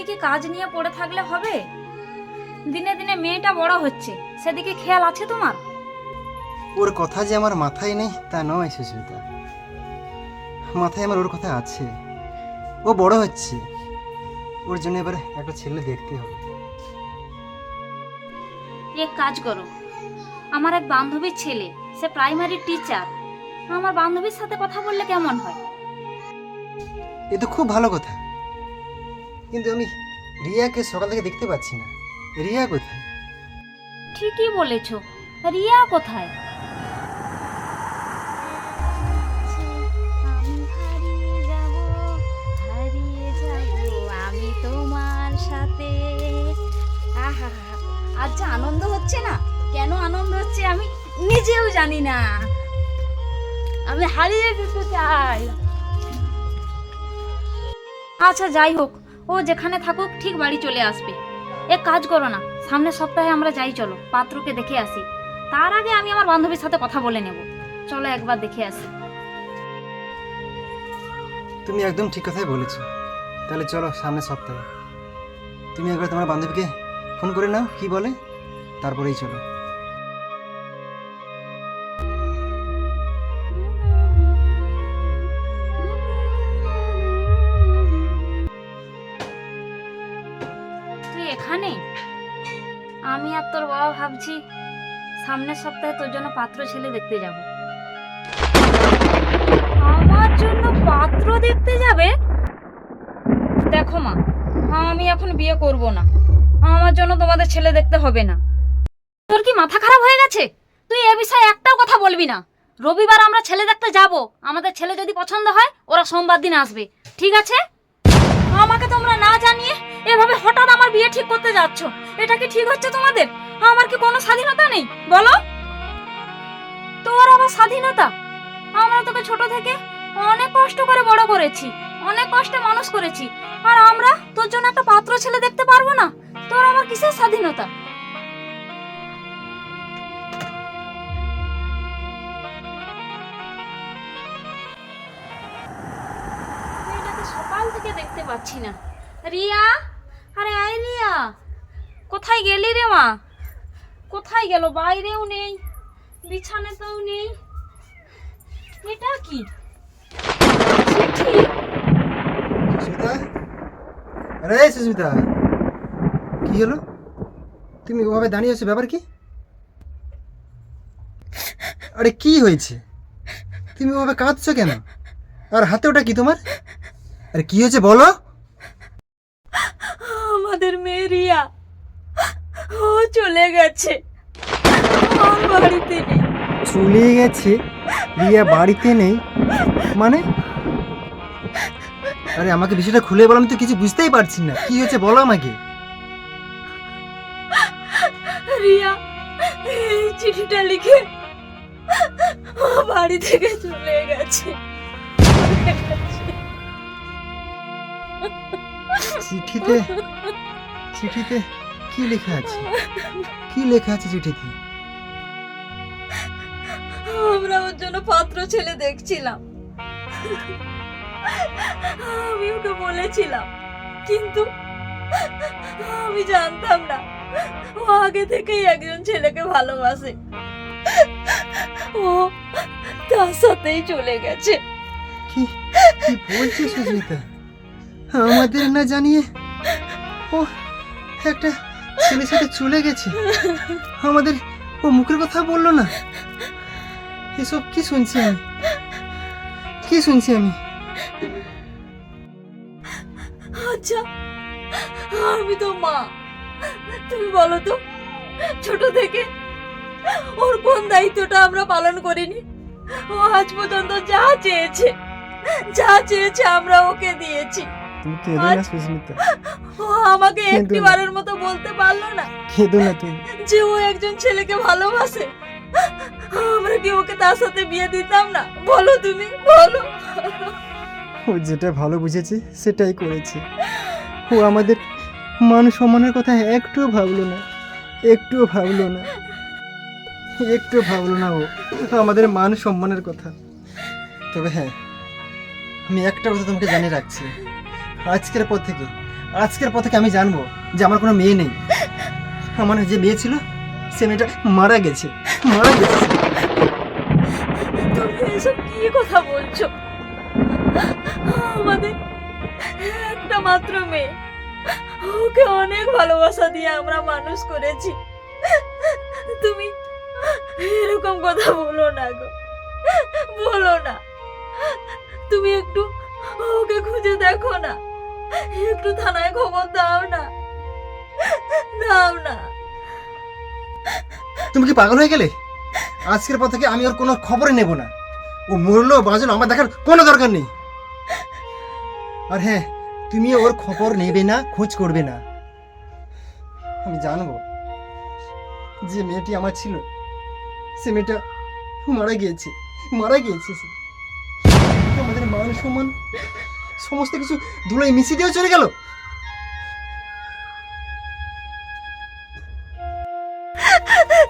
কি কাজ নিয়ে পড়ে থাকলে হবে? দিনে দিনে মেয়েটা বড় হচ্ছে, সেদিকে খেয়াল আছে তোমার? ওর কথা যে আমার মাথায় নেই তা নয় সুস্মিতা, মাথায় আমার ওর কথা আছে। ও বড় হচ্ছে, ওর জন্য এবার একটা ছেলে দেখতে হবে। এক কাজ করো, আমার এক বান্ধবীর ছেলে, সে প্রাইমারি টিচার, আমার বান্ধবীর সাথে কথা বললে কেমন হয়? এ তো খুব ভালো কথা, কিন্তু আমি রিয়াকে সকাল থেকে দেখতে পাচ্ছি না। রিয়া কোথায়? ঠিকই বলেছ, রিয়া কোথায়? আমি তোমার সাথে। আহা, আজ যা আনন্দ হচ্ছে না, কেন আনন্দ হচ্ছে আমি নিজেও জানি না। আমি হারিয়ে যেতে চাই। আচ্ছা যাই হোক, ও যেখানে থাকুক ঠিক বাড়ি চলে আসবে। এক কাজ করো না, সামনের সপ্তাহে আমরা যাই, চলো পাত্রকে দেখে আসি। তার আগে আমি আমার বান্ধবীর সাথে কথা বলে নেব। চলো একবার দেখে আসি। তুমি একদম ঠিক কথাই বলেছো। তাহলে চলো সামনের সপ্তাহে। তুমি একবার তোমার বান্ধবীকে ফোন করে নাও, কি বলে, তারপরেই চলো। তুই এখানে? আমি আর তোর বাবা ভাবছি সামনের সপ্তাহে তোর জন্য পাত্র ছেলে দেখতে যাব। আমার জন্য পাত্র দেখতে যাবে? দেখো মা, আমি এখন বিয়ে করব না, আমার জন্য তোমাদের ছেলে দেখতে হবে না। তোর কি মাথা খারাপ হয়ে গেছে? তুই এ বিষয়ে একটাও কথা বলবি না। রবিবার আমরা ছেলে দেখতে যাব, আমাদের ছেলে যদি পছন্দ হয় ওরা সোমবার দিন আসবে, ঠিক আছে? আমাকে তোমরা না জানিয়ে এভাবে হঠাৎ আমার বিয়ে ঠিক করতে যাচ্ছ, এটা কি ঠিক হচ্ছে তোমাদের? আমার কি কোনো স্বাধীনতা নেই বলো? তোর আবার স্বাধীনতা? আমরা তোকে ছোট থেকে অনেক কষ্ট করে বড় করেছি, অনেক কষ্টে মানুষ করেছি, আর আমরা তোর জন্য একটা পাত্র ছেলে দেখতে পারবো না? তোর আবার কিসের স্বাধীনতা? মেয়েটাকে সকাল থেকে দেখতে পাচ্ছি না। রিয়া, আরে আয় রিয়া, কোথায় গেলি রে মা? কোথায় গেল? বাইরেও নেই, বিছানাতেও নেই। এটা কি? চিঠি? সুস্মিতা, আরে সুস্মিতা, কি হলো? তুমি ওভাবে দাঁড়িয়ে আছো, ব্যাপার কি? আরে কি হয়েছে? তুমি ওভাবে কাঁদছো কেন? আর হাতে ওটা কি তোমার? আরে কি হয়েছে বলো? আমাদের মেয়ে রিয়া, ও চলে গেছে, আর বাড়িতে নেই। চলে গেছে? রিয়া বাড়িতে নেই মানে? আরে আমাকে বিষয়টা খুলে বলো, আমি তো কিছু বুঝতেই পারছি না, কি হয়েছে বলো আমাকে। রিয়া এই চিঠিটা লিখে ও বাড়ি থেকে চলে গেছে। চিঠিতে চিঠিতে কি লেখা আছে? কি লেখা আছে চিঠিতে? আমরা ওর জন্য পাত্র ছেলে দেখছিলাম, আমি ওকে বলেছিলাম, কিন্তু আমি জানতাম না ও আগে থেকেই একজন ছেলেকে ভালোবাসে। ও তার সাথেই চলে গেছে। কি কি বলছে সুস্মিতা? আমাদের না জানিয়ে ও একটা ছেলের সাথে চলে গেছে? আমাদের ও মুখের কথা বললো না? এসব কি শুনছি আমি, কি শুনছি আমি? আচ্ছা, আমি তো মা, তুমি বলো তো, ছোট থেকে ওর কোন দায়িত্বটা আমরা পালন করিনি? ও আজ পর্যন্ত যা চেয়েছে আমরা ওকে দিয়েছি। তুমি কেঁদো না সুস্মিতা, ও আমাকে কেঁদো না। একটিবারের মতো বলতে পারলো না কেঁদো না তুমি। যে ও একজন ছেলেকে ভালোবাসে? আমরা কি ওকে তার সাথে বিয়ে দিতাম না? বলো তুমি, বলো। ও যেটা ভালো বুঝেছে সেটাই করেছে। ও আমাদের মান সম্মানের কথা একটুও ভাবলো না, একটুও ভাবলো না, একটু ভাবলো না ও আমাদের মান সম্মানের কথা। তবে হ্যাঁ, আমি একটা কথা তোমাকে জানিয়ে রাখছি, আজকের পর থেকে আজকের পর থেকে আমি জানবো যে আমার কোনো মেয়ে নেই। আমার যে মেয়ে ছিল সে মেয়েটা মারা গেছে, মারা গেছে। তুমি এসব কি কথা বলছো? আমাদের একটা মাত্র মেয়ে, ওকে অনেক ভালোবাসা দিয়ে আমরা মানুষ করেছি। তুমি এরকম কথা বলো না গো, বলো না। তুমি একটু ওকে খুঁজে দেখো না, একটু থানায় খবর দাও না, দাও না। তুমি কি পাগল হয়ে গেলে? আজকের পর থেকে আমি ওর কোনো খবরই নেব না। ও মরলো বাঁচলো আমার দেখার কোনো দরকার নেই। আর হ্যাঁ, তুমি ওর খবর নেবে না, খোঁজ করবে না। আমি জানবো যে মেয়েটি আমার ছিল সে মেয়েটা মারা গিয়েছে, মারা গিয়েছে সে। আমাদের মান সম্মান সমস্ত কিছু ধুলোয় মিশিয়ে দিয়ে চলে গেল।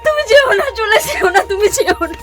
তুমি যেও না, চলে যেও না, তুমি যেও না।